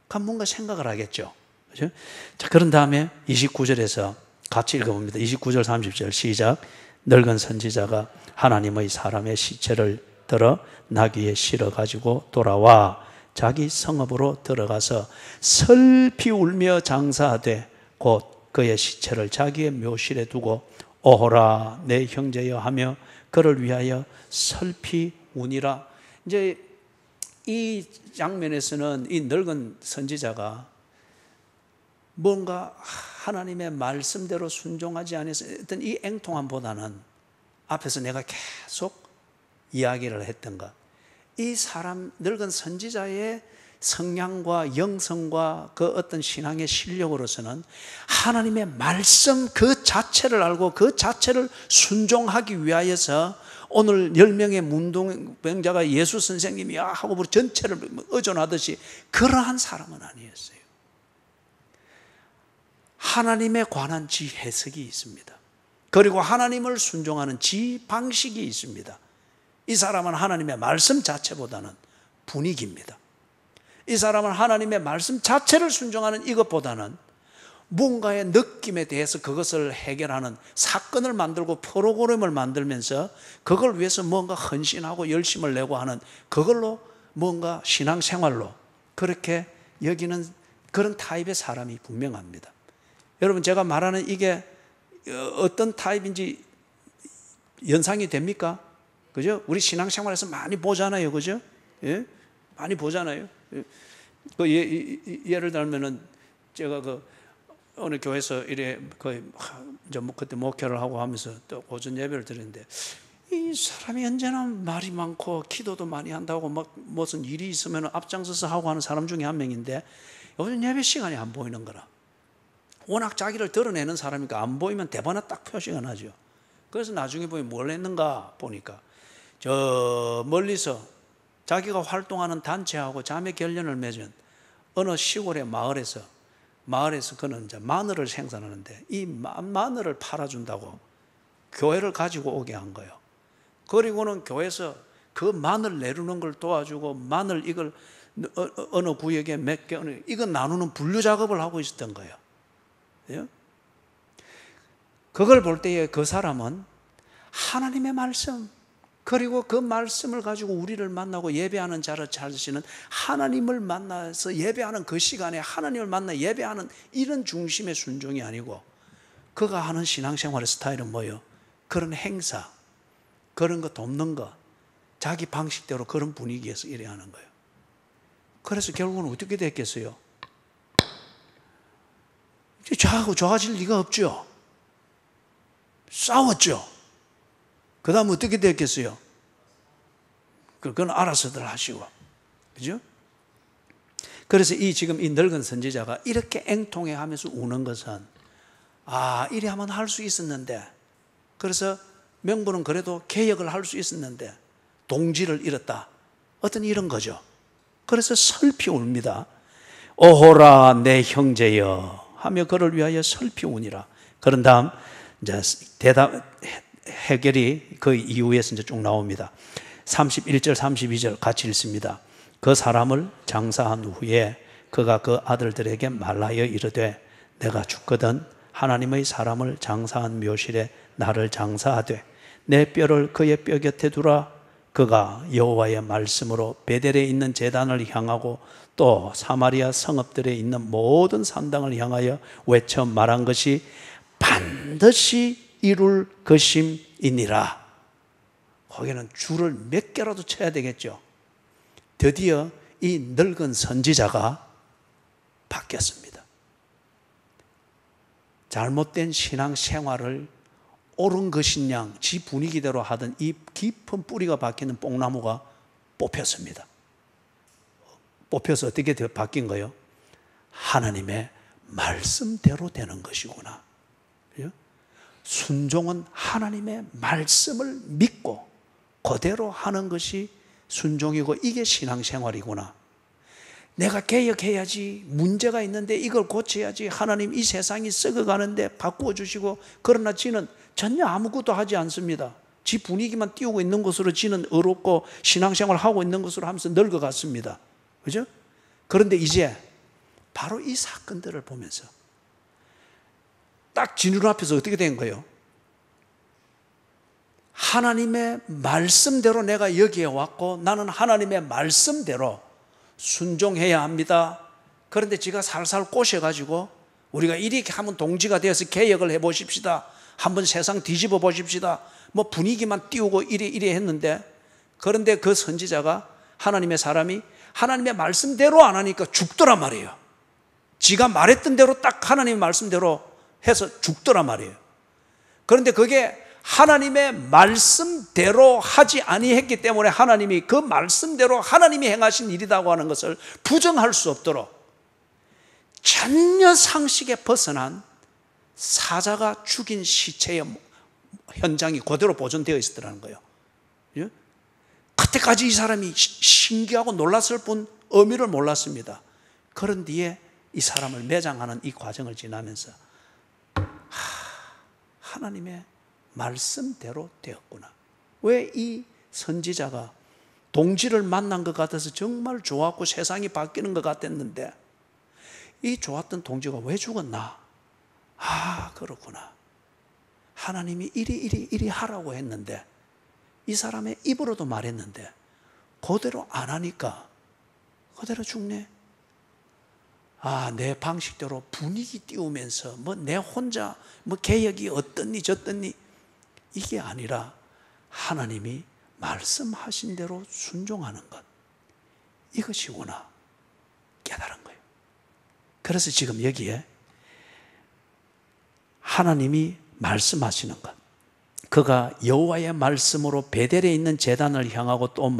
그럼 뭔가 생각을 하겠죠. 그죠? 자, 그런 다음에 29절에서 같이 읽어봅니다. 29절 30절 시작. 늙은 선지자가 하나님의 사람의 시체를 들어 나귀에 실어가지고 돌아와 자기 성읍으로 들어가서 슬피 울며 장사하되 곧 그의 시체를 자기의 묘실에 두고 오호라 내 형제여 하며 그를 위하여 슬피 우니라. 이제 이 장면에서는 이 늙은 선지자가 뭔가 하나님의 말씀대로 순종하지 않아서 어떤 이 앵통함보다는 앞에서 내가 계속 이야기를 했던가, 이 사람 늙은 선지자의 성량과 영성과 그 어떤 신앙의 실력으로서는 하나님의 말씀 그 자체를 알고 그 자체를 순종하기 위하여서 오늘 10명의 문둥병자가 예수 선생님이야 하고 우리 전체를 의존하듯이 그러한 사람은 아니었어요. 하나님에 관한 지 해석이 있습니다. 그리고 하나님을 순종하는 지 방식이 있습니다. 이 사람은 하나님의 말씀 자체보다는 분위기입니다. 이 사람은 하나님의 말씀 자체를 순종하는 이것보다는 뭔가의 느낌에 대해서 그것을 해결하는 사건을 만들고 프로그램을 만들면서 그걸 위해서 뭔가 헌신하고 열심을 내고 하는 그걸로 뭔가 신앙생활로 그렇게 여기는 그런 타입의 사람이 분명합니다. 여러분, 제가 말하는 이게 어떤 타입인지 연상이 됩니까? 그죠? 우리 신앙생활에서 많이 보잖아요. 그죠? 예? 많이 보잖아요. 예를 들면은 제가 어느 교회에서 이래 거의 이제 그때 목회를 하고 하면서 또 오전 예배를 드렸는데, 이 사람이 언제나 말이 많고 기도도 많이 한다고 막 무슨 일이 있으면 앞장서서 하고 하는 사람 중에 한 명인데, 요즘 예배 시간이 안 보이는 거라. 워낙 자기를 드러내는 사람이니까 안 보이면 대번에 딱 표시가 나죠. 그래서 나중에 보면 뭘 했는가 보니까 저 멀리서 자기가 활동하는 단체하고 자매 결연을 맺은 어느 시골의 마을에서 그는 이제 마늘을 생산하는데, 이 마늘을 팔아준다고 교회를 가지고 오게 한 거예요. 그리고는 교회에서 그 마늘 내르는 걸 도와주고, 마늘 이걸 어느 구역에 몇 개, 이거 나누는 분류 작업을 하고 있었던 거예요. 그걸 볼 때에 그 사람은 하나님의 말씀, 그리고 그 말씀을 가지고 우리를 만나고 예배하는 자를 찾으시는, 하나님을 만나서 예배하는 그 시간에 하나님을 만나 예배하는 이런 중심의 순종이 아니고, 그가 하는 신앙생활의 스타일은 뭐예요? 그런 행사, 그런 거 돕는 거, 자기 방식대로 그런 분위기에서 일해 하는 거예요. 그래서 결국은 어떻게 됐겠어요? 저하고 좋아질 리가 없죠. 싸웠죠. 그 다음 어떻게 됐겠어요? 그건 알아서들 하시고. 그죠? 그래서 지금 이 늙은 선지자가 이렇게 앵통해 하면서 우는 것은, 이래 하면 할 수 있었는데, 그래서 명분은 그래도 개혁을 할 수 있었는데 동지를 잃었다, 어떤 이런 거죠. 그래서 슬피 웁니다. 오호라 내 형제여 하며 그를 위하여 슬피 우니라. 그런 다음 이제 해결이 그 이후에서 이제 쭉 나옵니다. 31절 32절 같이 읽습니다. 그 사람을 장사한 후에 그가 그 아들들에게 말하여 이르되 내가 죽거든 하나님의 사람을 장사한 묘실에 나를 장사하되 내 뼈를 그의 뼈 곁에 두라. 그가 여호와의 말씀으로 베델에 있는 제단을 향하고 또 사마리아 성읍들에 있는 모든 산당을 향하여 외쳐 말한 것이 반드시 이룰 것임이니라. 거기는 줄을 몇 개라도 쳐야 되겠죠. 드디어 이 늙은 선지자가 바뀌었습니다. 잘못된 신앙생활을 옳은 것인 양 지 분위기대로 하던 이 깊은 뿌리가 박히는 뽕나무가 뽑혔습니다. 뽑혀서 어떻게 바뀐 거예요? 하나님의 말씀대로 되는 것이구나. 순종은 하나님의 말씀을 믿고 그대로 하는 것이 순종이고, 이게 신앙생활이구나. 내가 개혁해야지, 문제가 있는데 이걸 고쳐야지, 하나님 이 세상이 썩어가는데 바꾸어 주시고, 그러나 지는 전혀 아무것도 하지 않습니다. 지 분위기만 띄우고 있는 것으로 지는 어렵고 신앙생활을 하고 있는 것으로 하면서 늙어갔습니다. 그죠? 그런데 이제 바로 이 사건들을 보면서 딱 지 눈앞에서 어떻게 된 거예요? 하나님의 말씀대로 내가 여기에 왔고 나는 하나님의 말씀대로 순종해야 합니다. 그런데 지가 살살 꼬셔가지고 우리가 이렇게 하면 동지가 되어서 개혁을 해보십시다, 한번 세상 뒤집어 보십시다, 뭐 분위기만 띄우고 이래 했는데, 그런데 그 선지자가, 하나님의 사람이 하나님의 말씀대로 안 하니까 죽더란 말이에요. 지가 말했던 대로 딱 하나님의 말씀대로 해서 죽더란 말이에요. 그런데 그게 하나님의 말씀대로 하지 아니했기 때문에 하나님이 그 말씀대로 하나님이 행하신 일이라고 하는 것을 부정할 수 없도록 전혀 상식에 벗어난 사자가 죽인 시체의 현장이 그대로 보존되어 있었다는 거예요. 그때까지 이 사람이 신기하고 놀랐을 뿐 의미를 몰랐습니다. 그런 뒤에 이 사람을 매장하는 이 과정을 지나면서 하나님의 말씀대로 되었구나. 왜 이 선지자가 동지를 만난 것 같아서 정말 좋았고 세상이 바뀌는 것 같았는데 이 좋았던 동지가 왜 죽었나? 그렇구나. 하나님이 이리 하라고 했는데, 이 사람의 입으로도 말했는데 그대로 안 하니까 그대로 죽네. 내 방식대로 분위기 띄우면서 내 혼자 개혁이 어떻니 저떻니, 이게 아니라 하나님이 말씀하신 대로 순종하는 것, 이것이구나 깨달은 거예요. 그래서 지금 여기에 하나님이 말씀하시는 것. 그가 여호와의 말씀으로 베델에 있는 제단을 향하고 또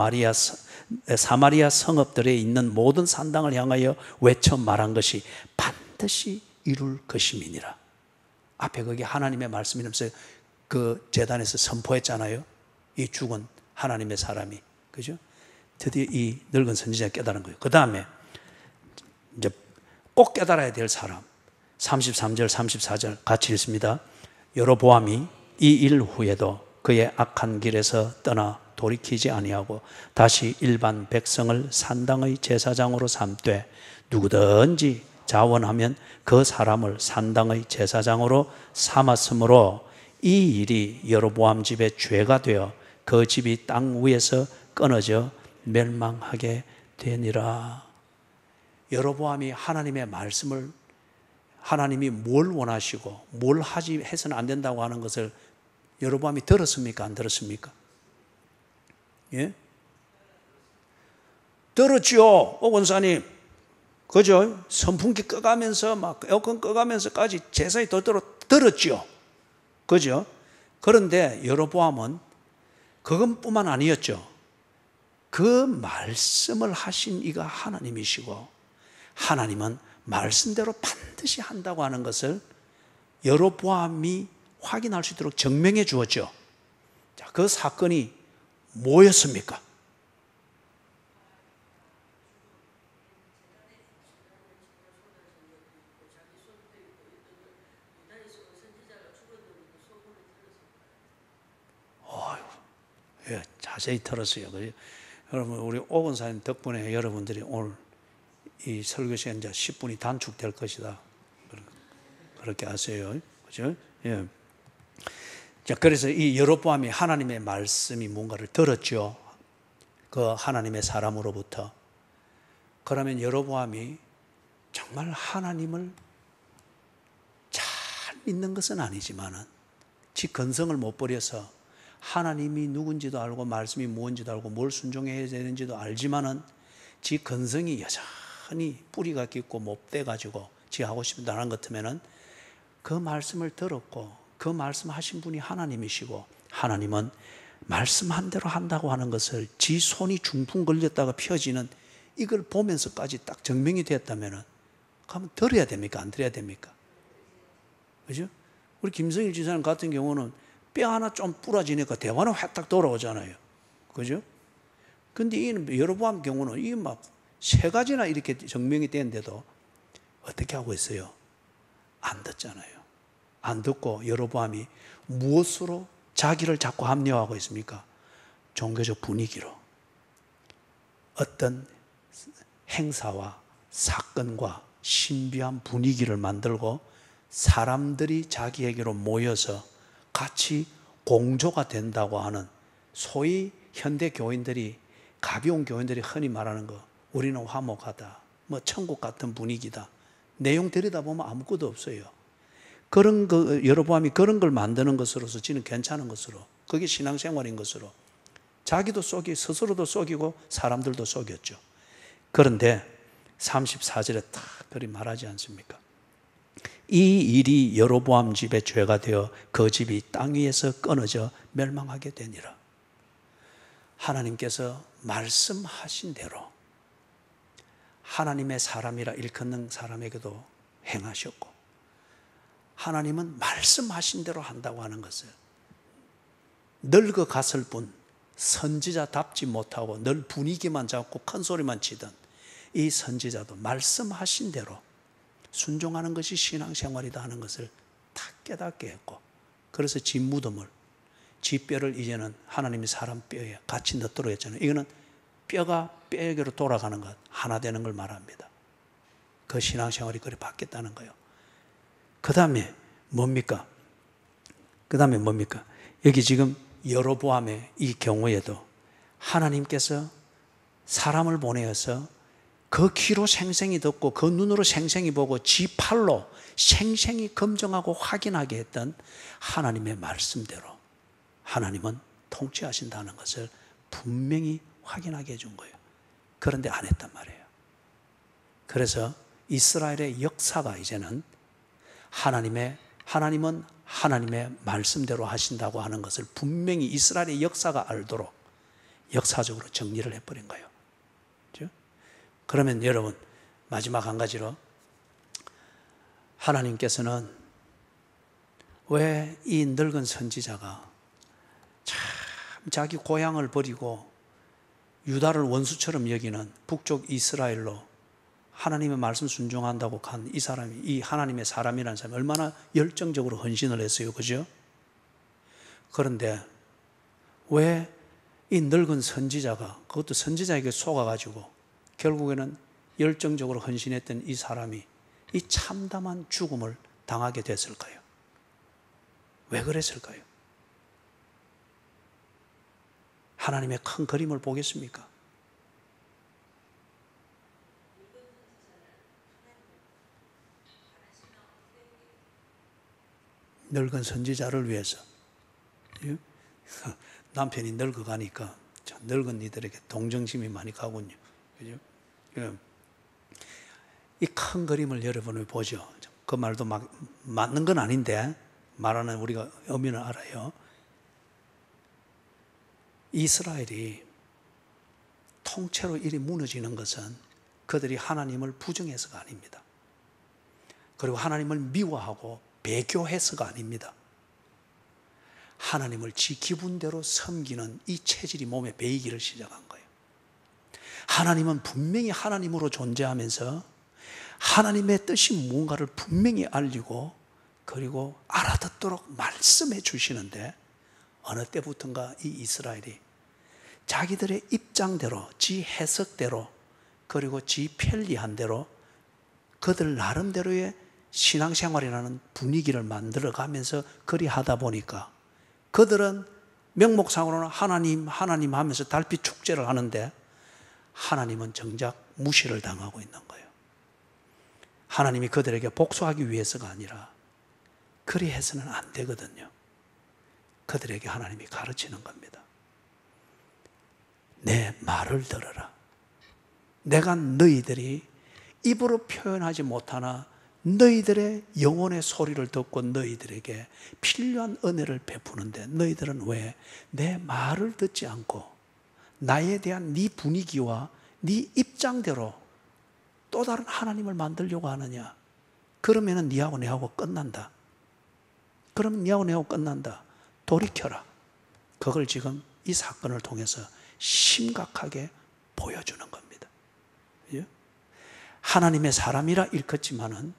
사마리아 성읍들에 있는 모든 산당을 향하여 외쳐 말한 것이 반드시 이룰 것임이니라. 앞에 거기 하나님의 말씀이면서 그 제단에서 선포했잖아요. 이 죽은 하나님의 사람이, 그죠? 드디어 이 늙은 선지자가 깨달은 거예요. 그 다음에 이제 꼭 깨달아야 될 사람, 33절 34절 같이 읽습니다. 여로보암이 이 일 후에도 그의 악한 길에서 떠나 돌이키지 아니하고 다시 일반 백성을 산당의 제사장으로 삼되 누구든지 자원하면 그 사람을 산당의 제사장으로 삼았으므로 이 일이 여로보암 집의 죄가 되어 그 집이 땅 위에서 끊어져 멸망하게 되니라. 여로보암이 하나님의 말씀을, 하나님이 뭘 원하시고 뭘 해서는 안 된다고 하는 것을 여로보암이 들었습니까? 안 들었습니까? 예? 들었죠. 원사님, 그죠? 선풍기 꺼가면서 막 에어컨 꺼가면서까지 제사에 들었죠. 그죠? 그런데 여로보암은 그것뿐만 아니었죠. 그 말씀을 하신 이가 하나님이시고 하나님은 말씀대로 반드시 한다고 하는 것을 여로보암이 확인할 수 있도록 증명해 주었죠. 자, 그 사건이 뭐였습니까? 예, 자세히 들었어요. 여러분, 우리 오건사님 덕분에 여러분들이 오늘 이 설교 시간 이제 10분이 단축될 것이다. 그렇게 아세요. 그죠? 예. 자, 그래서 이 여로보암이 하나님의 말씀이 뭔가를 들었죠. 그 하나님의 사람으로부터. 그러면 여로보암이 정말 하나님을 잘 믿는 것은 아니지만은 지 근성을 못 버려서 하나님이 누군지도 알고 말씀이 무엇인지도 알고 뭘 순종해야 되는지도 알지만은 지 근성이 여전히 뿌리가 깊고 못돼 가지고 지 하고 싶다 하는 것 같으면은 그 말씀을 들었고 그 말씀하신 분이 하나님이시고 하나님은 말씀한 대로 한다고 하는 것을 지 손이 중풍 걸렸다가 펴지는 이걸 보면서까지 딱 증명이 되었다면은 그러면 들어야 됩니까? 안 들어야 됩니까? 그죠? 우리 김성일 지사님 같은 경우는 뼈 하나 좀 부러지니까 대화는 확딱 돌아오잖아요. 그죠? 근데 이 여로보암 경우는 이 막 세 가지나 이렇게 증명이 되는데도 어떻게 하고 있어요? 안 듣잖아요. 안 듣고 여로보암이 무엇으로 자기를 자꾸 합리화하고 있습니까? 종교적 분위기로. 어떤 행사와 사건과 신비한 분위기를 만들고 사람들이 자기에게로 모여서 같이 공조가 된다고 하는 소위 현대 교인들이, 가벼운 교인들이 흔히 말하는 거, 우리는 화목하다, 뭐 천국 같은 분위기다. 내용 들여다보면 아무것도 없어요. 그런 거, 여로보암이 그런 걸 만드는 것으로서 지는 괜찮은 것으로, 그게 신앙생활인 것으로 자기도 스스로도 속이고 사람들도 속였죠. 그런데 34절에 딱 그리 말하지 않습니까? 이 일이 여로보암 집의 죄가 되어 그 집이 땅 위에서 끊어져 멸망하게 되니라. 하나님께서 말씀하신 대로 하나님의 사람이라 일컫는 사람에게도 행하셨고, 하나님은 말씀하신 대로 한다고 하는 것을 늙어갔을 뿐 선지자답지 못하고 늘 분위기만 잡고 큰 소리만 치던 이 선지자도 말씀하신 대로 순종하는 것이 신앙생활이다 하는 것을 다 깨닫게 했고, 그래서 지 무덤을, 지 뼈를 이제는 하나님의 사람 뼈에 같이 넣도록 했잖아요. 이거는 뼈가 뼈에게로 돌아가는 것, 하나 되는 걸 말합니다. 그 신앙생활이 그래 바뀌었다는 거예요. 그 다음에 뭡니까? 여기 지금 여로보암의 이 경우에도 하나님께서 사람을 보내어서 그 귀로 생생히 듣고 그 눈으로 생생히 보고 지 팔로 생생히 검증하고 확인하게 했던 하나님의 말씀대로 하나님은 통치하신다는 것을 분명히 확인하게 해준 거예요. 그런데 안 했단 말이에요. 그래서 이스라엘의 역사가 이제는 하나님은 하나님의 말씀대로 하신다고 하는 것을 분명히 이스라엘의 역사가 알도록 역사적으로 정리를 해버린 거예요. 그렇죠? 그러면 여러분, 마지막 한 가지로 하나님께서는 왜 이 늙은 선지자가 참 자기 고향을 버리고 유다를 원수처럼 여기는 북쪽 이스라엘로 하나님의 말씀 순종한다고 간 이 사람이, 이 하나님의 사람이라는 사람이 얼마나 열정적으로 헌신을 했어요. 그죠? 그런데 왜 이 늙은 선지자가, 그것도 선지자에게 속아가지고 결국에는 열정적으로 헌신했던 이 사람이 이 참담한 죽음을 당하게 됐을까요? 왜 그랬을까요? 하나님의 큰 그림을 보겠습니까? 늙은 선지자를 위해서. 남편이 늙어가니까 늙은 이들에게 동정심이 많이 가군요. 그죠? 이 큰 그림을 여러분이 보죠. 그 말도 막 맞는 건 아닌데 말하는 우리가 의미는 알아요. 이스라엘이 통째로 이리 무너지는 것은 그들이 하나님을 부정해서가 아닙니다. 그리고 하나님을 미워하고 배교해서가 아닙니다. 하나님을 지 기분대로 섬기는 이 체질이 몸에 배이기를 시작한 거예요. 하나님은 분명히 하나님으로 존재하면서 하나님의 뜻이 무언가를 분명히 알리고 그리고 알아듣도록 말씀해 주시는데 어느 때부턴가 이 이스라엘이 자기들의 입장대로, 지 해석대로, 그리고 지 편리한 대로 그들 나름대로의 신앙생활이라는 분위기를 만들어가면서 그리 하다 보니까 그들은 명목상으로는 하나님 하면서 달빛 축제를 하는데 하나님은 정작 무시를 당하고 있는 거예요. 하나님이 그들에게 복수하기 위해서가 아니라 그리 해서는 안 되거든요. 그들에게 하나님이 가르치는 겁니다. 내 말을 들어라. 내가 너희들이 입으로 표현하지 못하나 너희들의 영혼의 소리를 듣고 너희들에게 필요한 은혜를 베푸는데 너희들은 왜 내 말을 듣지 않고 나에 대한 네 분위기와 네 입장대로 또 다른 하나님을 만들려고 하느냐? 그러면은 네하고 내하고 끝난다. 그러면 네하고 내하고 끝난다. 돌이켜라. 그걸 지금 이 사건을 통해서 심각하게 보여주는 겁니다. 하나님의 사람이라 일컫지만은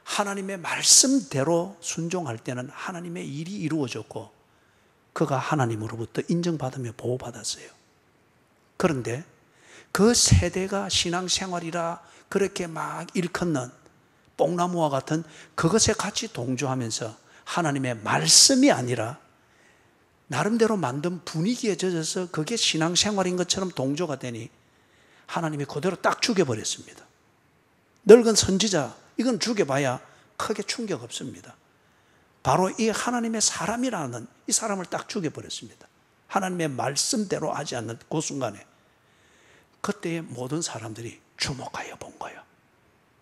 하나님의 말씀대로 순종할 때는 하나님의 일이 이루어졌고 그가 하나님으로부터 인정받으며 보호받았어요. 그런데 그 세대가 신앙생활이라 그렇게 막 일컫는 뽕나무와 같은 그것에 같이 동조하면서 하나님의 말씀이 아니라 나름대로 만든 분위기에 젖어서 그게 신앙생활인 것처럼 동조가 되니 하나님이 그대로 딱 죽여버렸습니다. 늙은 선지자, 이건 죽여봐야 크게 충격 없습니다. 바로 이 하나님의 사람이라는 이 사람을 딱 죽여버렸습니다. 하나님의 말씀대로 하지 않는 그 순간에 그때의 모든 사람들이 주목하여 본 거예요.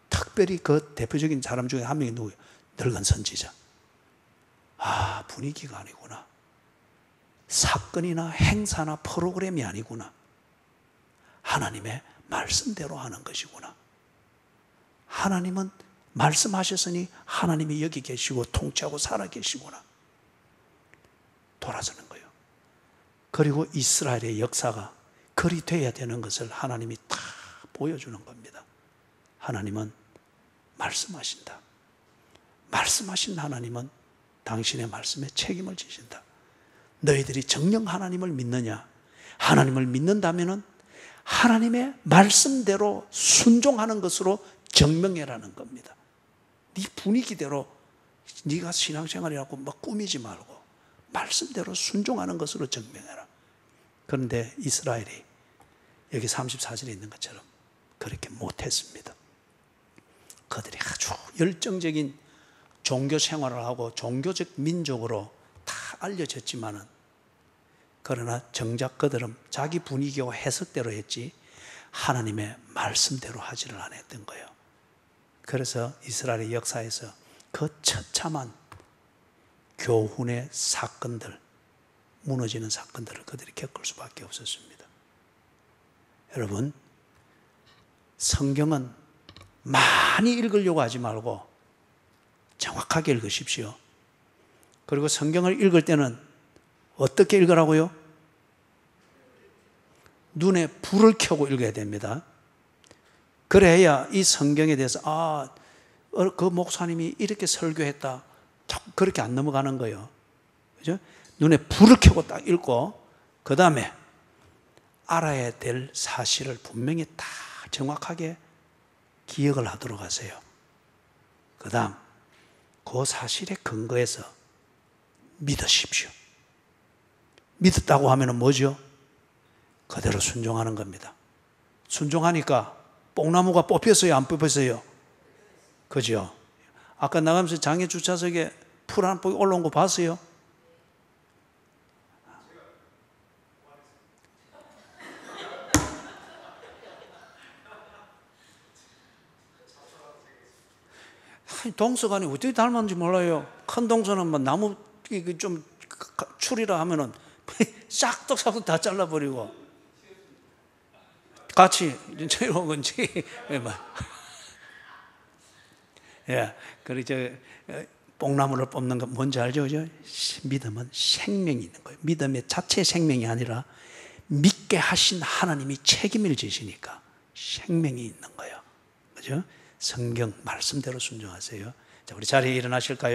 특별히 그 대표적인 사람 중에 한 명이 누구예요? 늙은 선지자. 아, 분위기가 아니구나. 사건이나 행사나 프로그램이 아니구나. 하나님의 말씀대로 하는 것이구나. 하나님은 말씀하셨으니 하나님이 여기 계시고 통치하고 살아계시구나. 돌아서는 거예요. 그리고 이스라엘의 역사가 그리 돼야 되는 것을 하나님이 다 보여주는 겁니다. 하나님은 말씀하신다. 말씀하신 하나님은 당신의 말씀에 책임을 지신다. 너희들이 정녕 하나님을 믿느냐? 하나님을 믿는다면은 하나님의 말씀대로 순종하는 것으로 증명해라는 겁니다. 네 분위기대로 네가 신앙생활이라고 막 꾸미지 말고 말씀대로 순종하는 것으로 증명해라. 그런데 이스라엘이 여기 34절에 있는 것처럼 그렇게 못했습니다. 그들이 아주 열정적인 종교 생활을 하고 종교적 민족으로 다 알려졌지만은 그러나 정작 그들은 자기 분위기와 해석대로 했지 하나님의 말씀대로 하지를 않았던 거예요. 그래서 이스라엘의 역사에서 그 처참한 교훈의 사건들, 무너지는 사건들을 그들이 겪을 수밖에 없었습니다. 여러분, 성경은 많이 읽으려고 하지 말고 정확하게 읽으십시오. 그리고 성경을 읽을 때는 어떻게 읽으라고요? 눈에 불을 켜고 읽어야 됩니다. 그래야 이 성경에 대해서 그 목사님이 이렇게 설교했다, 그렇게 안 넘어가는 거예요. 그죠? 눈에 불을 켜고 딱 읽고, 그 다음에 알아야 될 사실을 분명히 다 정확하게 기억을 하도록 하세요. 그 다음 그 사실에 근거해서 믿으십시오. 믿었다고 하면 뭐죠? 그대로 순종하는 겁니다. 순종하니까 뽕나무가 뽑혔어요, 안 뽑혔어요? 그죠? 아까 나가면서 장애 주차석에 풀 한 폭이 올라온 거 봤어요? 동서간이 어떻게 닮았는지 몰라요. 큰 동서는 뭐 나무 좀 추리라 하면은 싹둑싹둑 다 잘라버리고 같이 이런 건지. 예, 그리고 뽕나무를 뽑는 건 뭔지 알죠? 믿음은 생명이 있는 거예요. 믿음의 자체 생명이 아니라 믿게 하신 하나님이 책임을 지시니까 생명이 있는 거예요. 그죠? 성경 말씀대로 순종하세요. 자, 우리 자리에 일어나실까요?